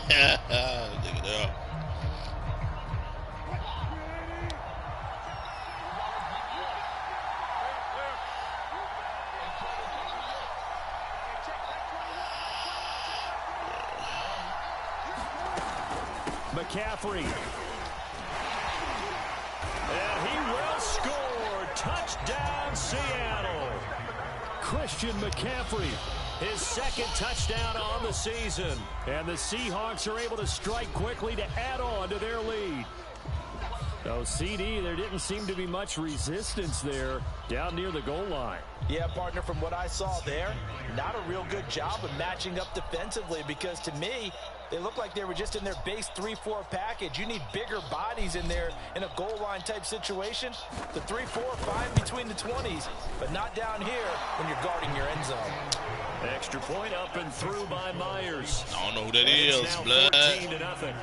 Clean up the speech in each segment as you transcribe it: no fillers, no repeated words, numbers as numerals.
Look it up. McCaffrey. And he will score. Touchdown, Seattle. Christian McCaffrey, his second touchdown on the season. And the Seahawks are able to strike quickly to add on to their lead. Oh, CD, there didn't seem to be much resistance there down near the goal line. Yeah, partner, from what I saw there, not a real good job of matching up defensively, because to me, they look like they were just in their base 3-4 package. You need bigger bodies in there in a goal line type situation. The 3, 4, 5 between the 20s, but not down here when you're guarding your end zone. Extra point up and through by Myers. I don't know who that is, blood. 14-0.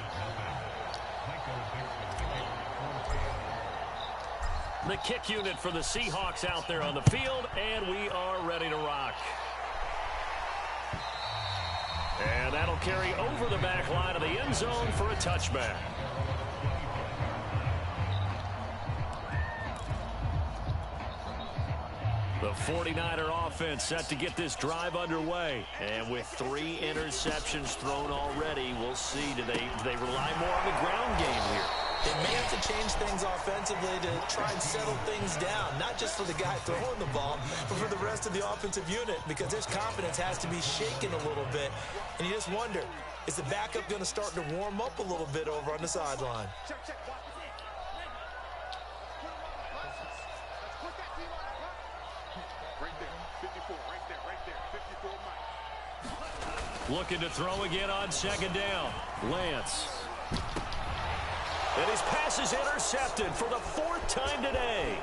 The kick unit for the Seahawks out there on the field, and we are ready to rock. And that'll carry over the back line of the end zone for a touchback. The 49er offense set to get this drive underway. And with 3 interceptions thrown already, we'll see, do they rely more on the ground game here? They may have to change things offensively to try and settle things down, not just for the guy throwing the ball, but for the rest of the offensive unit, because their confidence has to be shaken a little bit. And you just wonder, is the backup going to start to warm up a little bit over on the sideline? Looking to throw again on second down. Lance. And his pass is intercepted for the 4th time today.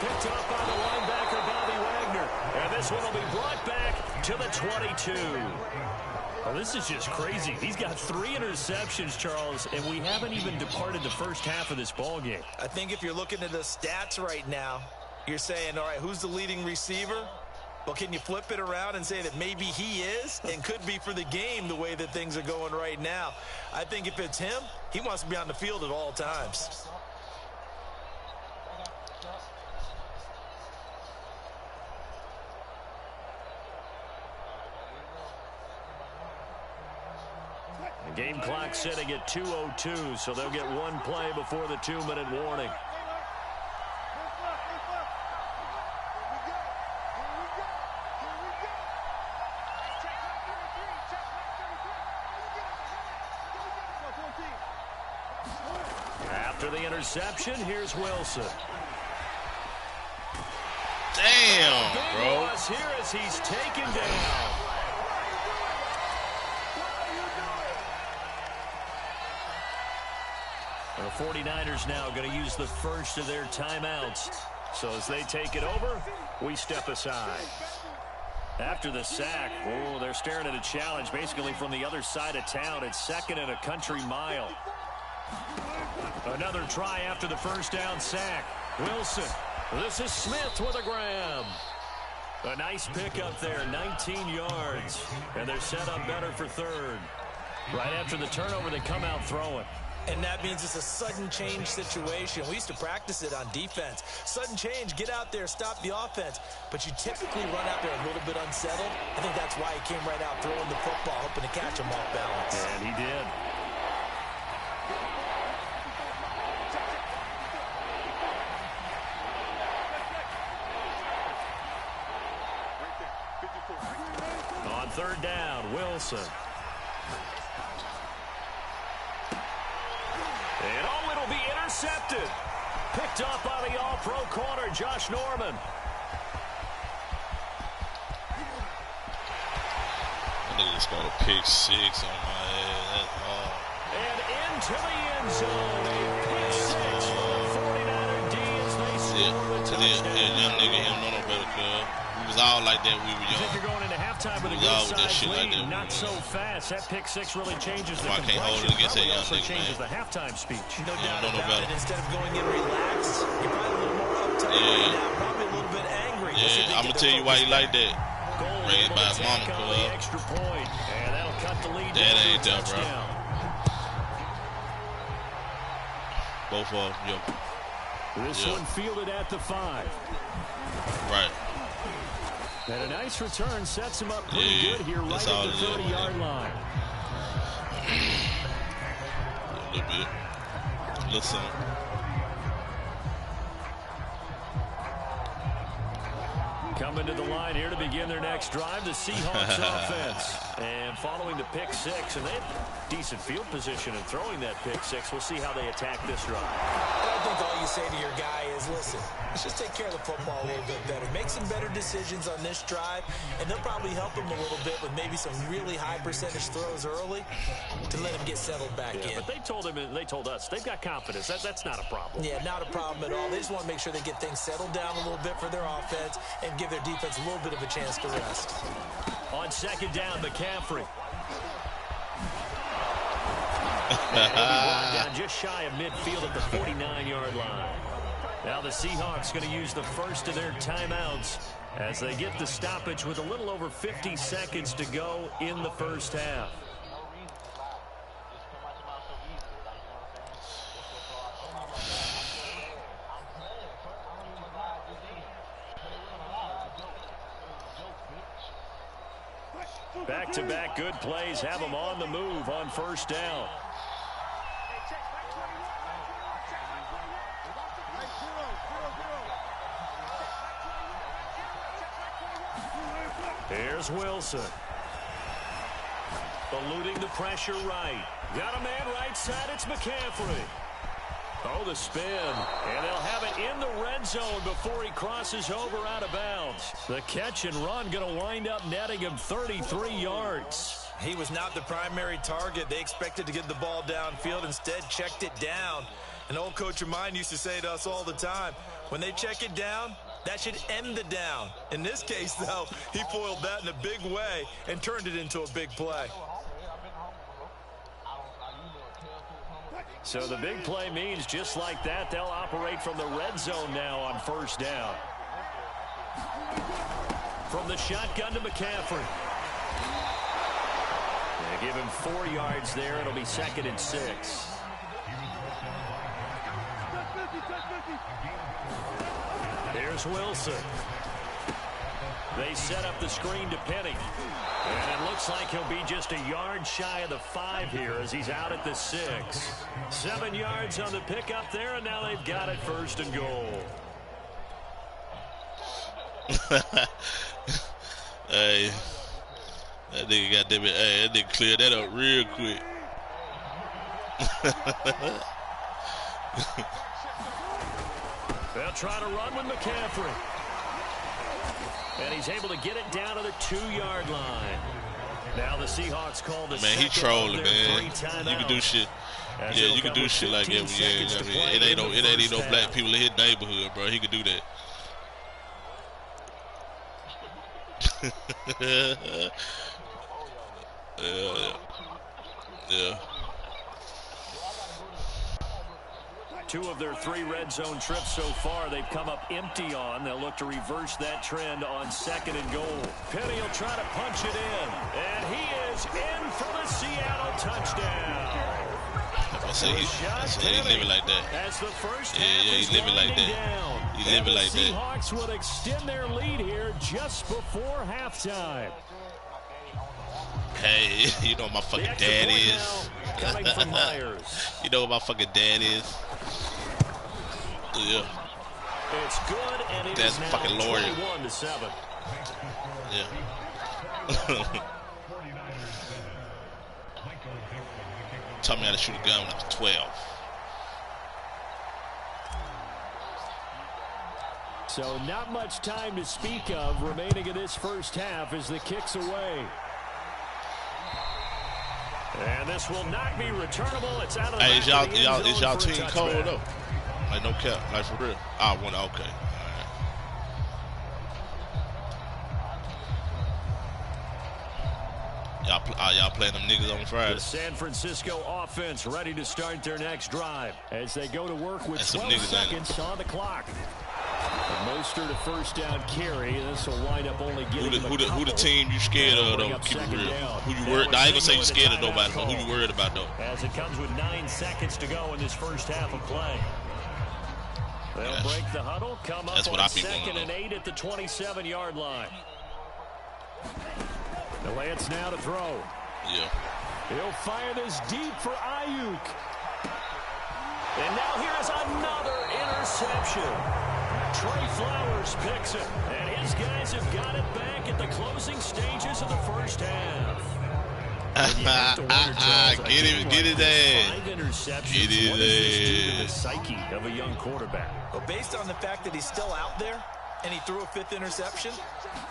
Picked up by the linebacker, Bobby Wagner. And this one will be brought back to the 22. Oh, this is just crazy. He's got 3 interceptions, Charles, and we haven't even departed the first half of this ball game. I think if you're looking at the stats right now, you're saying, all right, who's the leading receiver? Well, can you flip it around and say that maybe he is and could be for the game the way that things are going right now? I think if it's him, he wants to be on the field at all times. The game clock sitting at 2:02, so they'll get 1 play before the 2-minute warning. After the interception, here's Wilson. Damn, bro. Here as he's taken down. The 49ers now going to use the first of their timeouts. So as they take it over, we step aside. After the sack, oh, they're staring at a challenge basically from the other side of town. It's 2nd and a country mile. Another try after the first down sack. Wilson. This is Smith with a grab. A nice pickup there, 19 yards. And they're set up better for 3rd. Right after the turnover, they come out throwing. And that means it's a sudden change situation. We used to practice it on defense. Sudden change, get out there, stop the offense. But you typically run out there a little bit unsettled. I think that's why he came right out throwing the football, hoping to catch him off balance. And he did. On 3rd down, Wilson. And oh, it'll be intercepted. Picked up by the all-pro corner, Josh Norman. I think it's got a pick 6 on my head. That's hard. And into the end zone. A pick 6 for the 49er D as they score the touchdown. Yeah, young nigga, him know no better, cuz. We was all like that when we were young. I think you're going into halftime with a good-sized lead. Like not so fast. That pick 6 really changes the complexion. I can't hold it against that young also nigga, changes man. the halftime speech. No doubt about it. Instead of going in relaxed, you're probably a little more uptight right now. Probably a little bit angry. Yeah, I'm going to tell you why he like that. Raised by his mama, cuz. Extra point. And that'll cut the lead that ain't done, bro. Both of them, yo. This one fielded at the 5. Right. And a nice return sets him up pretty good here right at the 30-yard line. A little bit. Listen. Coming to the line here to begin their next drive, the Seahawks offense. And following the pick 6, and they have decent field position in throwing that pick 6. We'll see how they attack this drive. I think all you say to your guy is, listen, let's just take care of the football a little bit better. Make some better decisions on this drive, and they'll probably help him a little bit with maybe some really high percentage throws early to let him get settled back in. But they told him, and they told us, they've got confidence. That's not a problem. Yeah, not a problem at all. They just want to make sure they get things settled down a little bit for their offense and give their defense a little bit of a chance to rest. On second down, McCaffrey. And he'll be brought down just shy of midfield at the 49-yard line. Now the Seahawks going to use the first of their timeouts as they get the stoppage with a little over 50 seconds to go in the first half. Back-to-back good plays have them on the move on first down. Here's Wilson. Eluding the pressure right. Got a man right side. It's McCaffrey. Oh, the spin. And they'll have it in the red zone before he crosses over out of bounds. The catch and run going to wind up netting him 33 yards. He was not the primary target. They expected to get the ball downfield. Instead, checked it down. An old coach of mine used to say to us all the time, when they check it down, that should end the down. In this case, though, he foiled that in a big way and turned it into a big play. So the big play means just like that, they'll operate from the red zone now on first down. From the shotgun to McCaffrey. They give him 4 yards there. It'll be 2nd and 6. Here's Wilson. They set up the screen to Penny. And it looks like he'll be just a yard shy of the 5 here as he's out at the 6. 7 yards on the pickup there, and now they've got it 1st and goal. Hey, that nigga got them. Hey, that nigga cleared that up real quick. They'll try to run with McCaffrey. And he's able to get it down to the 2-yard line. Now the Seahawks call the man, he trolling, man. You can do shit. Yeah, you can do shit like that. Yeah, I mean, it ain't even no black people in his neighborhood, bro. He could do that. Yeah. 2 of their 3 red zone trips so far they've come up empty on. They'll look to reverse that trend on 2nd and goal. Penny will try to punch it in. And he is in for the Seattle touchdown. I say he's living like that. As the first yeah, he's living like that. He's living like that. Seahawks will extend their lead here just before halftime. Hey, you know what my fucking dad is. Coming from Myers. You know what my fucking dad is. Yeah. It's good, and it That's is now fucking lawyer. 21-7. Yeah. Taught me how to shoot a gun when I was 12. So not much time to speak of remaining in this first half as the kick's away. And this will not be returnable. It's out of the Hey, back is y'all team cold though? Like no cap, like for real. Okay. Y'all playing them niggas on Friday. The San Francisco offense ready to start their next drive as they go to work with 12 seconds on the clock. Mostert a first down carry. This will wind up only getting who the team you scared of, though? Keep it real. Who you worried? I ain't gonna say you scared of nobody, but who you worried about, though? As it comes with 9 seconds to go in this first half of play. They'll break the huddle, come up on 2nd and 8 at the 27-yard line. The Lance now to throw. Yeah. He'll fire this deep for Ayuk. And now here's another interception. Trey Flowers picks it. And his guys have got it back at the closing stages of the first half. Get it there. 5 interceptions. Get it what does this do to the psyche of a young quarterback? Well, based on the fact that he's still out there and he threw a 5th interception,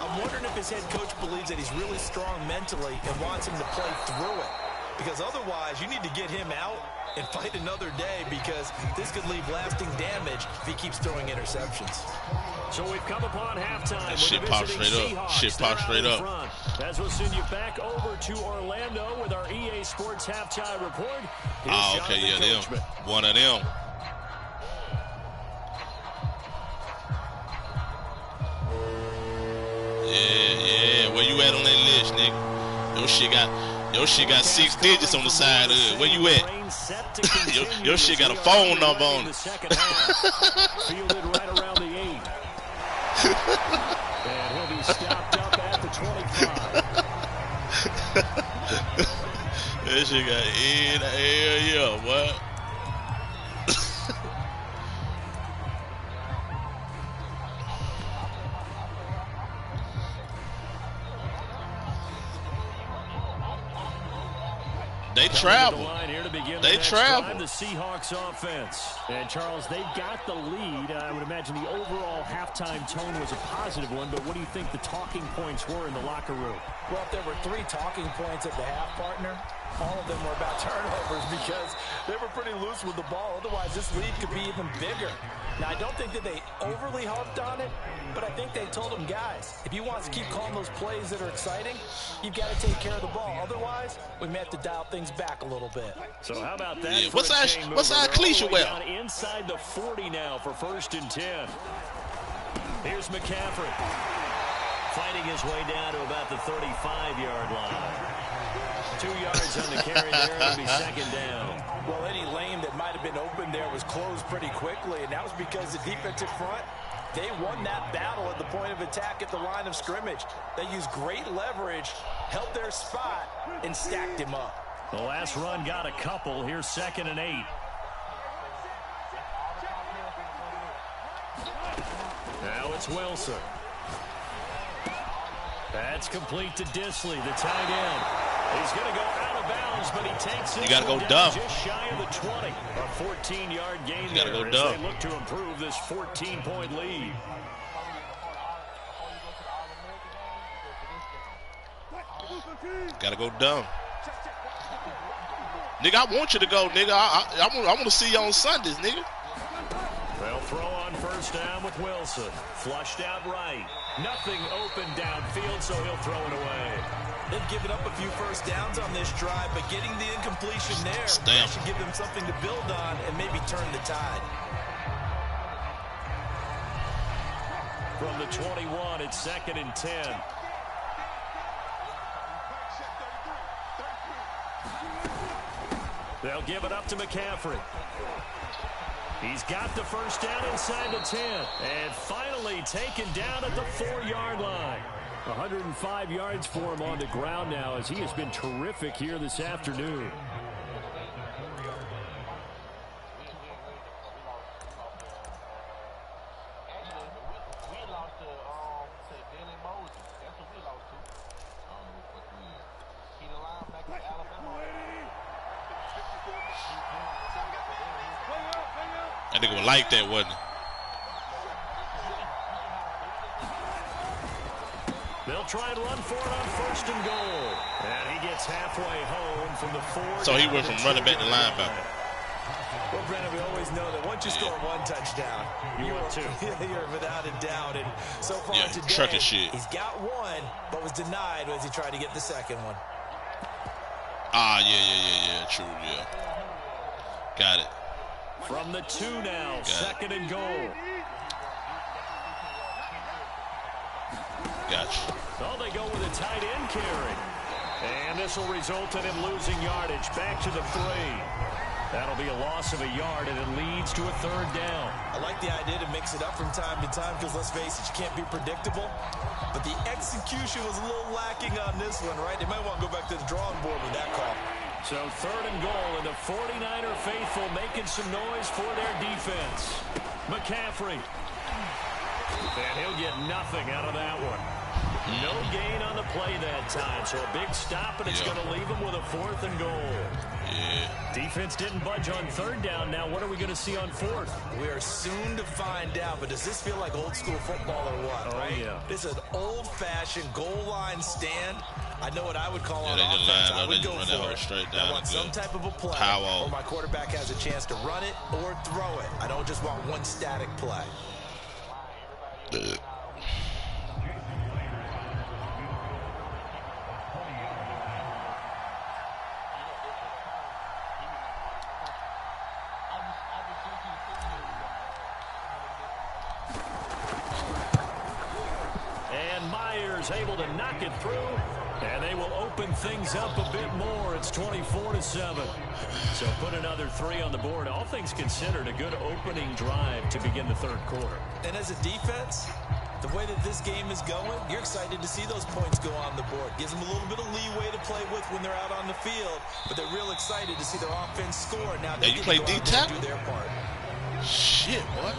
I'm wondering if his head coach believes that he's really strong mentally and wants him to play through it. Because otherwise, you need to get him out and fight another day, because this could leave lasting damage if he keeps throwing interceptions. So we've come upon halftime. That shit popped straight up. Shit popped straight up. As we'll send you back over to Orlando with our EA Sports halftime report. Okay, yeah, them. One of them. Yeah. Where you at on that list, nigga? Your shit got 6 digits on the side of it. Where you at? your shit got a phone number on it. Fielded right around the 8. And he'll be stopped up at the 25. That shit got yeah, what? They travel. They travel. The Seahawks offense. And Charles, they've got the lead. I would imagine the overall halftime tone was a positive one, but what do you think the talking points were in the locker room? Well, if there were 3 talking points at the half, partner, all of them were about turnovers, because they were pretty loose with the ball. Otherwise, this lead could be even bigger. Now, I don't think that they overly harped on it, but I think they told them, guys, if you want to keep calling those plays that are exciting, you've got to take care of the ball. Otherwise, we may have to dial things back a little bit. So how about that? Yeah, what's our cliche well? Inside the 40 now for 1st and 10. Here's McCaffrey. Fighting his way down to about the 35-yard line. 2 yards on the carry there. It'll be 2nd down. Well, any lane that might have been open there was closed pretty quickly, and that was because the defensive front, they won that battle at the point of attack at the line of scrimmage. They used great leverage, held their spot, and stacked him up. The last run got a couple. Here's 2nd and 8. Now it's Wilson. That's complete to Disley, the tight end. He's going to go out of bounds, but he takes it. You got to go dumb. Just shy of the 20. A 14-yard gain. You got to go as dumb. They look to improve this 14-point lead. Got to go dumb. Nigga, I want you to go, nigga. I want to see you on Sundays, nigga. They'll throw on 1st down with Wilson. Flushed out right. Nothing open downfield, so he'll throw it away. They've given up a few 1st downs on this drive, but getting the incompletion there should give them something to build on and maybe turn the tide. From the 21, it's 2nd and 10. They'll give it up to McCaffrey. He's got the 1st down inside the 10. And finally taken down at the 4-yard line. 105 yards for him on the ground now, as he has been terrific here this afternoon. That nigga would like that, wasn't it? They'll try and run for it on 1st and goal. And he gets halfway home from the 4. So he went from running back to linebacker. Well, Brandon, we always know that once you score 1 touchdown, you're without a doubt. And so far today, he's got 1, but was denied as he tried to get the 2nd one. Yeah. True, yeah. Got it. From the 2 now, 2nd and goal. Gotcha. Oh, they go with a tight end carry. And this will result in him losing yardage. Back to the 3. That'll be a loss of a yard, and it leads to a 3rd down. I like the idea to mix it up from time to time because, let's face it, you can't be predictable. But the execution was a little lacking on this one, right? They might want to go back to the drawing board with that call. So 3rd and goal, and the 49er faithful making some noise for their defense. McCaffrey. And he'll get nothing out of that one. No gain on the play that time, so a big stop, and it's going to leave him with a 4th and goal. Yeah. Defense didn't budge on 3rd down. Now what are we going to see on 4th? We are soon to find out, but does this feel like old school football or what, right? Yeah. This is an old-fashioned goal line stand. I know what I would call on they just offense. line I up, would they go just run that for whole it. straight I down want and some good. type of a play Power. where my quarterback has a chance to run it or throw it. I don't just want one static play. Able to knock it through, and they will open things up a bit more. It's 24-7. So put another 3 on the board. All things considered, a good opening drive to begin the 3rd quarter. And as a defense, the way that this game is going, you're excited to see those points go on the board. Gives them a little bit of leeway to play with when they're out on the field, but they're real excited to see their offense score. Now they you play D-tackle? do their part. Shit, what?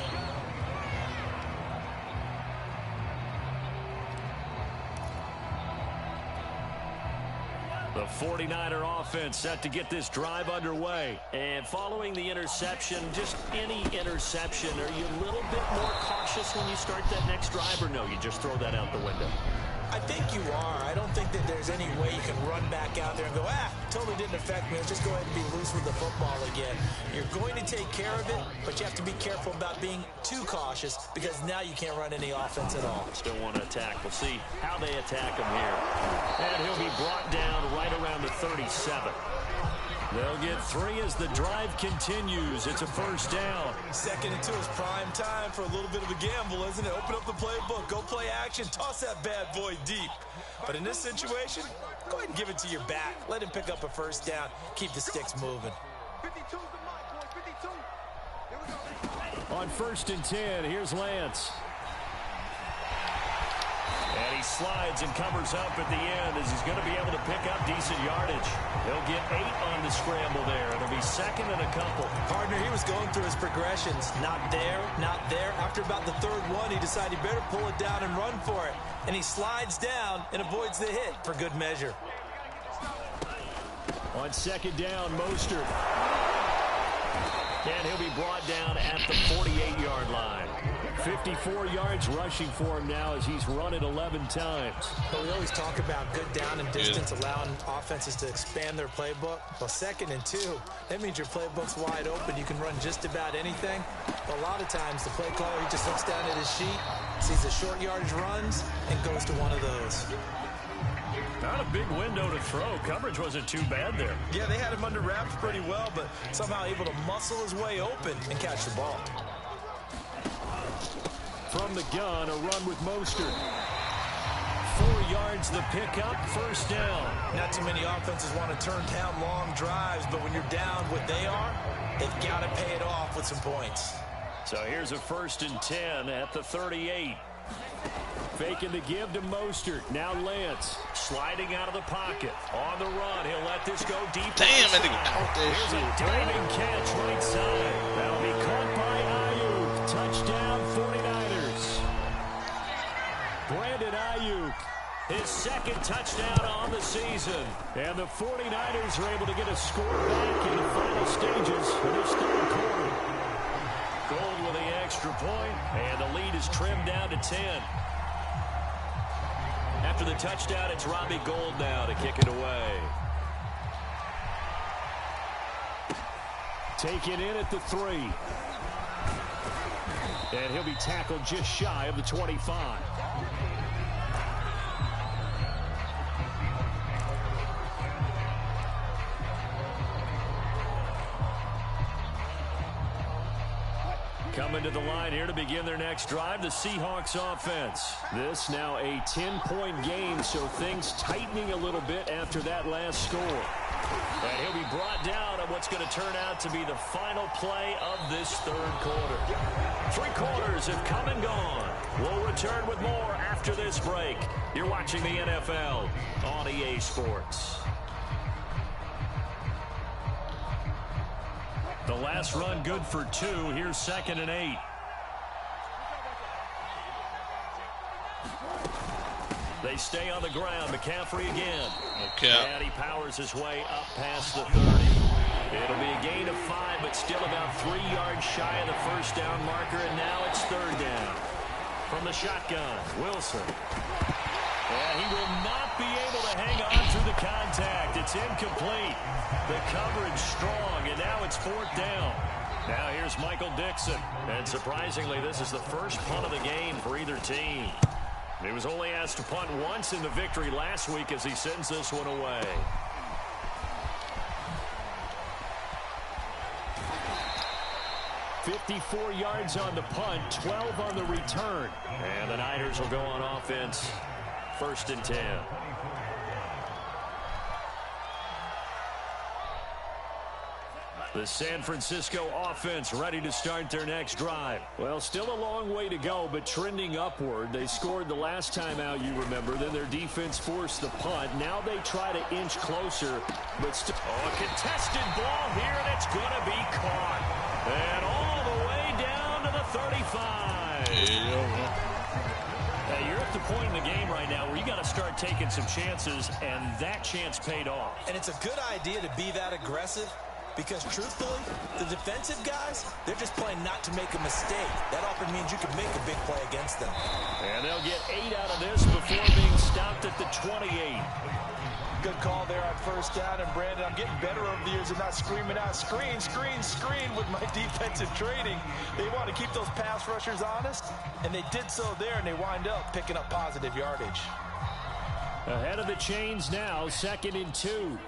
The 49er offense set to get this drive underway. And following the interception, just any interception, are you a little bit more cautious when you start that next drive, or no, you just throw that out the window? I think you are. I don't think that there's any way you can run back out there and go, totally didn't affect me. Let's just go ahead and be loose with the football again. You're going to take care of it, but you have to be careful about being too cautious because now you can't run any offense at all. Still want to attack. We'll see how they attack him here. And he'll be brought down right around the 37. They'll get 3 as the drive continues. It's a 1st down. 2nd and 2 is prime time for a little bit of a gamble, isn't it? Open up the playbook, go play action, toss that bad boy deep. But in this situation, go ahead and give it to your back. Let him pick up a 1st down. Keep the sticks moving. 52's the mark, boy. 52. Here we go. On 1st and 10, here's Lance. And he slides and covers up at the end as he's going to be able to pick up decent yardage. He'll get 8 on the scramble there. It'll be 2nd and a couple. Partner, he was going through his progressions. Not there, not there. After about the 3rd one, he decided he better pull it down and run for it. And he slides down and avoids the hit for good measure. On 2nd down, Mostert. And he'll be brought down at the 48-yard line. 54 yards rushing for him now as he's run it 11 times. But we always talk about good down and distance, allowing offenses to expand their playbook. Well, 2nd and 2, that means your playbook's wide open. You can run just about anything. But a lot of times, the play caller, he just looks down at his sheet, sees the short yardage runs, and goes to one of those. Not a big window to throw. Coverage wasn't too bad there. Yeah, they had him under wraps pretty well, but somehow able to muscle his way open and catch the ball. From the gun, a run with Mostert. 4 yards the pickup, 1st down. Not too many offenses want to turn down long drives, but when you're down what they are, they've got to pay it off with some points. So here's a 1st and 10 at the 38. Faking the give to Mostert. Now Lance sliding out of the pocket. On the run, he'll let this go deep. Damn, that nigga caught that Here's shit. a diving catch right side. That'll be caught by Ayuk. Touchdown 49ers. Brandon Ayuk, his 2nd touchdown on the season. And the 49ers are able to get a score back in the final stages of this 3rd quarter. Gold with the extra point, and the lead is trimmed down to 10. After the touchdown, it's Robbie Gould now to kick it away. Taken in at the 3. And he'll be tackled just shy of the 25. Coming to the line here to begin their next drive, the Seahawks offense. This now a 10-point game, so things tightening a little bit after that last score. And he'll be brought down on what's going to turn out to be the final play of this third quarter. 3 quarters have come and gone. We'll return with more after this break. You're watching the NFL on EA Sports. The last run good for 2. Here's 2nd and 8. They stay on the ground. McCaffrey again. Okay. And he powers his way up past the 30. It'll be a gain of 5, but still about 3 yards shy of the first down marker, and now it's 3rd down. From the shotgun, Wilson. And he will not be able to hang on through the contact. It's incomplete. The coverage strong, and now it's 4th down. Now here's Michael Dixon. And surprisingly, this is the first punt of the game for either team. He was only asked to punt once in the victory last week as he sends this one away. .54 yards on the punt, 12 on the return. And the Niners will go on offense, 1st and 10. The San Francisco offense ready to start their next drive. Well, still a long way to go, but trending upward. They scored the last time out, you remember. Then their defense forced the punt. Now they try to inch closer, but still. Oh, a contested ball here, and it's going to be caught. And all the way down to the 35. Hey, you're at the point in the game right now where you got to start taking some chances, and that chance paid off. And it's a good idea to be that aggressive. Because, truthfully, the defensive guys, they're just playing not to make a mistake. That often means you can make a big play against them. And they'll get 8 out of this before being stopped at the 28. Good call there on 1st down. And, Brandon, I'm getting better over the years and not screaming out, screen, screen, screen with my defensive training. They want to keep those pass rushers honest, and they did so there, and they wind up picking up positive yardage. Ahead of the chains now, 2nd and 2.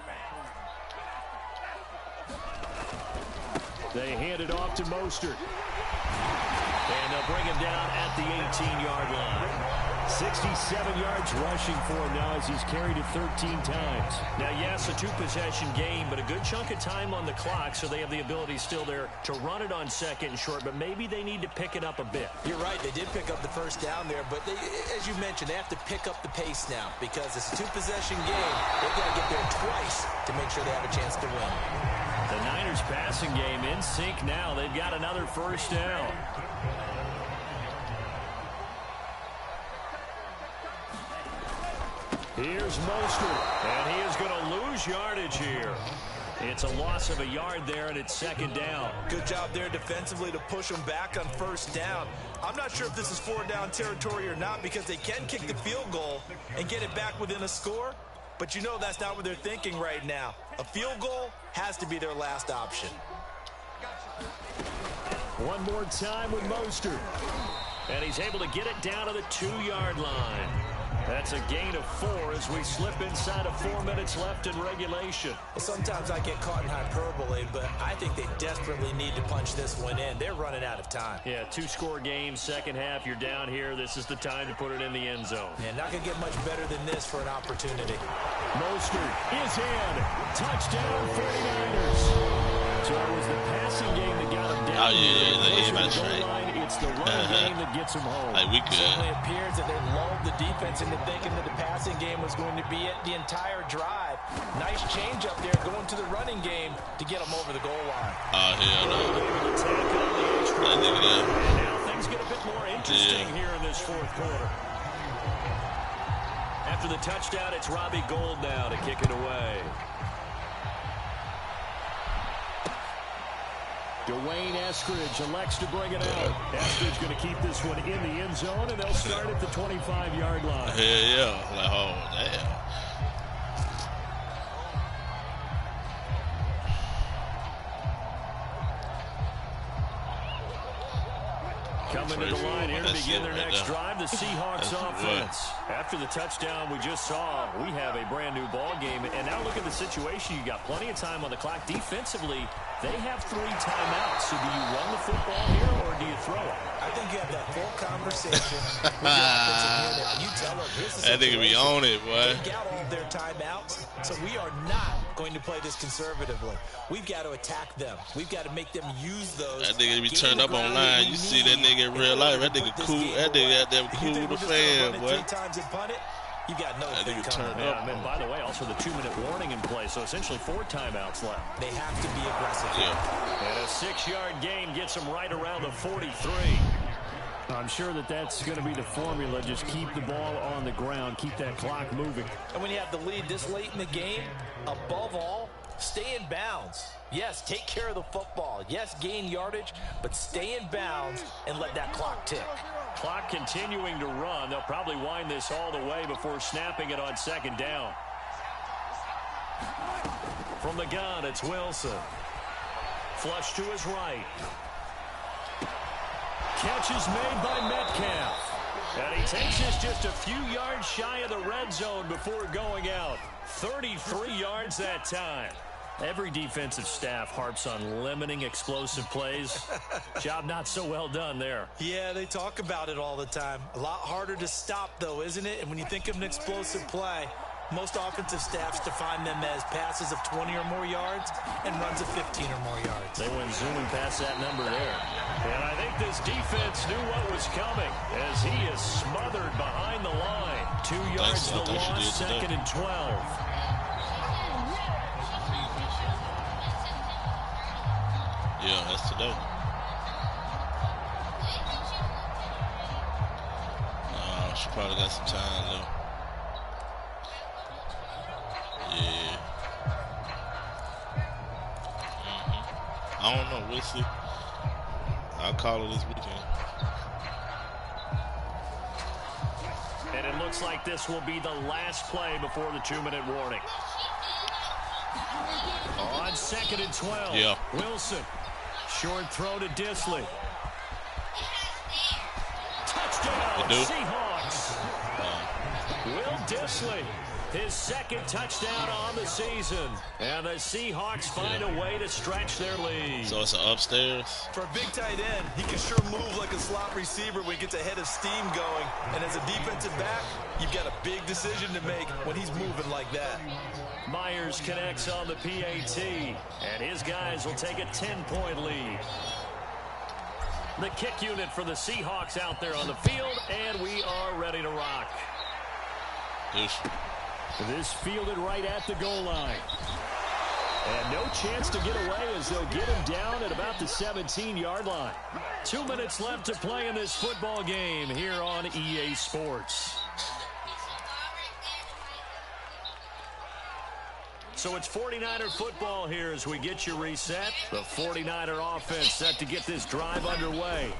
They hand it off to Mostert. And they'll bring him down at the 18-yard line. 67 yards rushing for him now as he's carried it 13 times. Now, yes, a 2-possession game, but a good chunk of time on the clock, so they have the ability still there to run it on 2nd and short, but maybe they need to pick it up a bit. You're right. They did pick up the 1st down there, but they, as you mentioned, they have to pick up the pace now because it's a 2-possession game. They've got to get there twice to make sure they have a chance to win. The Niners passing game in sync now. They've got another 1st down. Here's Mostert, and he is going to lose yardage here. It's a loss of a yard there, and it's 2nd down. Good job there defensively to push them back on 1st down. I'm not sure if this is 4th down territory or not because they can kick the field goal and get it back within a score. But you know that's not what they're thinking right now. A field goal has to be their last option. One more time with Mostert. And he's able to get it down to the 2-yard line. That's a gain of 4 as we slip inside of 4 minutes left in regulation. Well, sometimes I get caught in hyperbole, but I think they desperately need to punch this one in. They're running out of time. Yeah, 2-score game, 2nd half, you're down here. This is the time to put it in the end zone. And not going to get much better than this for an opportunity. Mostert is in. Touchdown 49ers. So it was the passing game that got him down. Oh, yeah, that's right. It's the running game that gets him home. Like, we good. It certainly appears that they lulled the defense into thinking that the passing game was going to be it the entire drive. Nice change up there going to the running game to get them over the goal line. Oh, hell no. And now things get a bit more interesting here in this 4th quarter. After the touchdown, it's Robbie Gould now to kick it away. Dwayne Eskridge elects to bring it out. Eskridge going to keep this one in the end zone, and they'll start at the 25-yard line. Hell yeah. Like, oh, damn. Coming to the line here to begin their next drive, the Seahawks offense. After the touchdown we just saw, we have a brand new ball game. And now look at the situation. You got plenty of time on the clock. Defensively, they have 3 timeouts. So do you run the football here or do you throw it? I think you have that full conversation with your offensive unit. And you tell them, here's the That nigga be on it, boy. Take out all their timeouts. So we are not going to play this conservatively. We've got to attack them. We've got to make them use those. That nigga be turned up online. You see that nigga in real life. That nigga cool. That nigga out there cool the fan, boy. 3 times and punt it, you got another That thing nigga coming. turned up. And by the way, also the 2-minute warning in play. So essentially 4 timeouts left. They have to be aggressive. Yeah. And a 6-yard gain gets them right around the 43. I'm sure that's going to be the formula. Just keep the ball on the ground. Keep that clock moving. And when you have the lead this late in the game, above all, stay in bounds. Yes, take care of the football. Yes, gain yardage, but stay in bounds and let that clock tick. Clock continuing to run. They'll probably wind this all the way before snapping it on 2nd down. From the gun, it's Wilson. Flush to his right. Catch is made by Metcalf. And he takes us just a few yards shy of the red zone before going out. 33 yards that time. Every defensive staff harps on limiting explosive plays. Job not so well done there. Yeah, they talk about it all the time. A lot harder to stop, though, isn't it? And when you think of an explosive play, most offensive staffs define them as passes of 20 or more yards and runs of 15 or more yards. They went zooming past that number there. And I think this defense knew what was coming as he is smothered behind the line. 2 yards to the loss, 2nd and 12. Yeah, that's today. She probably got some time though. Yeah. I don't know. We'll see. I'll call it this weekend. And it looks like this will be the last play before the 2-minute warning. On 2nd and 12. Yeah. Wilson. Short throw to Disley. Touchdown, Seahawks. Will Disley, his 2nd touchdown on the season. And the Seahawks find a way to stretch their lead. So it's an upstairs. For a big tight end, he can sure move like a slot receiver when he gets a head of steam going. And as a defensive back, you've got a big decision to make when he's moving like that. Myers connects on the PAT, and his guys will take a 10-point lead. The kick unit for the Seahawks out there on the field, and we are ready to rock. This fielded right at the goal line. And no chance to get away as they'll get him down at about the 17-yard line. 2 minutes left to play in this football game here on EA Sports. So it's 49er football here as we get you reset. The 49er offense set to get this drive underway.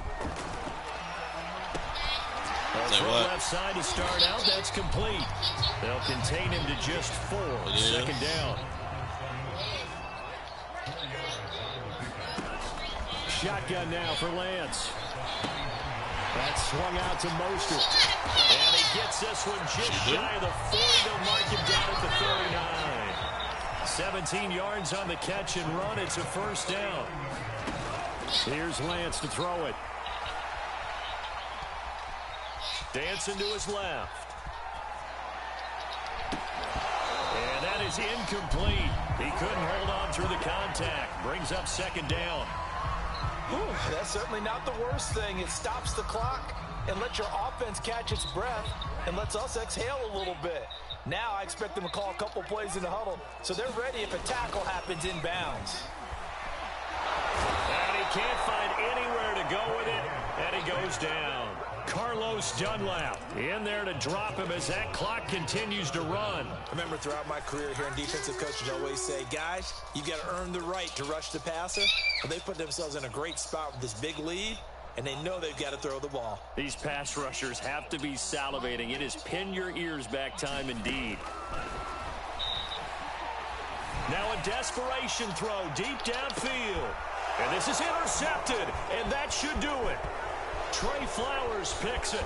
From left side to start out, that's complete. They'll contain him to just 4. 2nd down. Shotgun now for Lance. That's swung out to Mostert. And he gets this one just shy of the 40. They'll mark him down at the 39. 17 yards on the catch and run. It's a 1st down. Here's Lance to throw it. Dancing to his left. And that is incomplete. He couldn't hold on through the contact. Brings up 2nd down. Whew, that's certainly not the worst thing. It stops the clock and lets your offense catch its breath and lets us exhale a little bit. Now I expect them to call a couple plays in the huddle, so they're ready if a tackle happens inbounds. And he can't find anywhere to go with it, and he goes down. Carlos Dunlap in there to drop him as that clock continues to run. I remember throughout my career here in defensive coaching, I always say, guys, you got to earn the right to rush the passer. But they put themselves in a great spot with this big lead, and they know they've got to throw the ball. These pass rushers have to be salivating. It is pin your ears back time indeed. Now a desperation throw deep downfield. And this is intercepted, and that should do it. Trey Flowers picks it.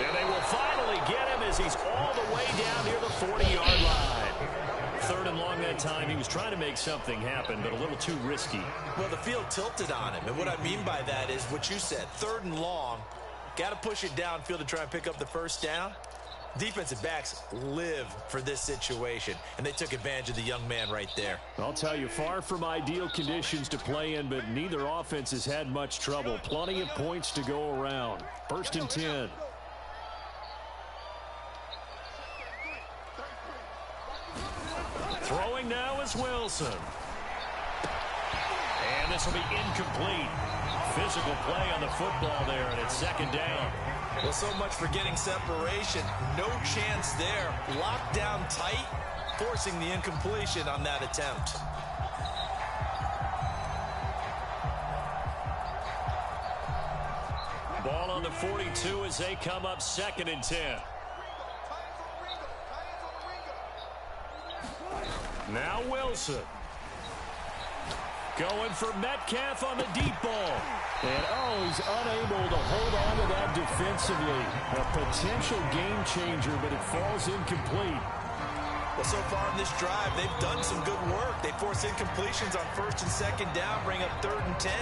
And they will finally get him as he's all the way down near the 40-yard line. 3rd and long that time. He was trying to make something happen, but a little too risky. Well, the field tilted on him, and what I mean by that is what you said. 3rd and long, got to push it downfield to try and pick up the first down. Defensive backs live for this situation, and they took advantage of the young man right there. I'll tell you, far from ideal conditions to play in, but neither offense has had much trouble. Plenty of points to go around. 1st and 10. Throwing now is Wilson. And this will be incomplete. Physical play on the football there, and it's 2nd down. Well, so much for getting separation. No chance there. Locked down tight, forcing the incompletion on that attempt. Ball on the 42 as they come up 2nd and 10. Now Wilson. Going for Metcalf on the deep ball. And, he's unable to hold on to that defensively. A potential game changer, but it falls incomplete. Well, so far in this drive, they've done some good work. They force incompletions on 1st and 2nd down, bring up 3rd and 10.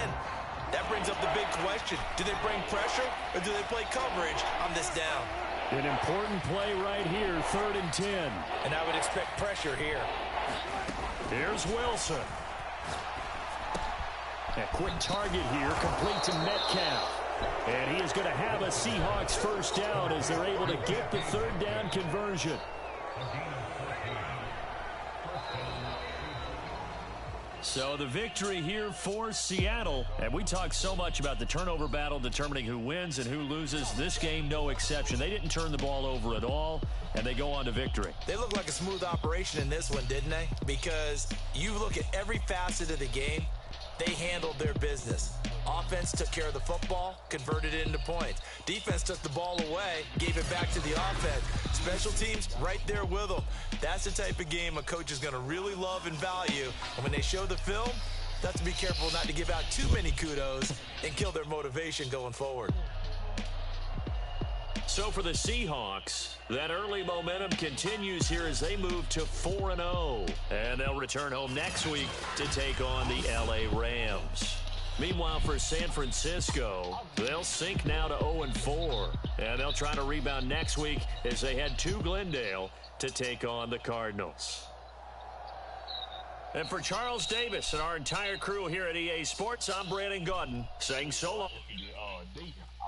That brings up the big question. Do they bring pressure, or do they play coverage on this down? An important play right here, 3rd and 10. And I would expect pressure here. Here's Wilson. A quick target here, complete to Metcalf. And he is going to have a Seahawks first down as they're able to get the 3rd down conversion. So the victory here for Seattle. And we talk so much about the turnover battle determining who wins and who loses. This game, no exception. They didn't turn the ball over at all, and they go on to victory. They look like a smooth operation in this one, didn't they? Because you look at every facet of the game, they handled their business. Offense took care of the football, converted it into points. Defense took the ball away, gave it back to the offense. Special teams right there with them. That's the type of game a coach is going to really love and value. And when they show the film, they have to be careful not to give out too many kudos and kill their motivation going forward. So for the Seahawks, that early momentum continues here as they move to 4-0. And they'll return home next week to take on the LA Rams. Meanwhile, for San Francisco, they'll sink now to 0-4. And they'll try to rebound next week as they head to Glendale to take on the Cardinals. And for Charles Davis and our entire crew here at EA Sports, I'm Brandon Gordon saying so long. I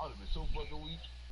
would have been so fucking weak.